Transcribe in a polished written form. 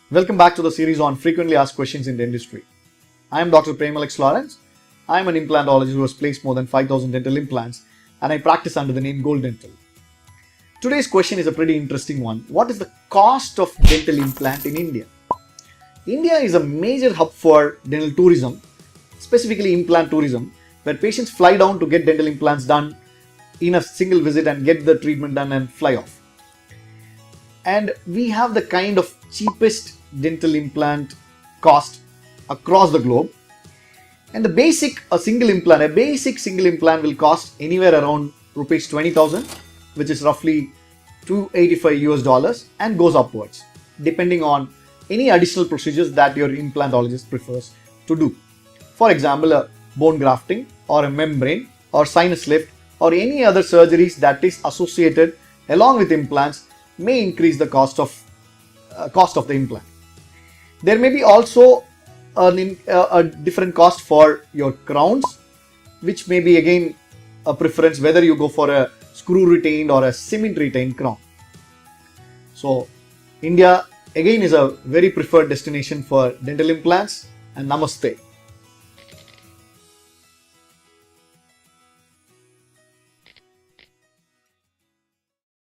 Welcome back to the series on frequently asked questions in dentistry. I am Dr. Prem and I am an implantologist who has placed more than 5,000 dental implants and I practice under the name Gold Dental. Today's question is a pretty interesting one. What is the cost of dental implant in India? India is a major hub for dental tourism, specifically implant tourism, where patients fly down to get dental implants done in a single visit and get the treatment done and fly off. And we have the kind of cheapest dental implant cost across the globe. And the basic single implant will cost anywhere around rupees 20,000, which is roughly $285 and goes upwards, depending on any additional procedures that your implantologist prefers to do. For example, a bone grafting or a membrane or sinus lift or any other surgeries that is associated along with implants may increase the cost of the implant. There may be also a different cost for your crowns, which may be again a preference whether you go for a screw retained or a cement retained crown. So India again is a very preferred destination for dental implants, and namaste.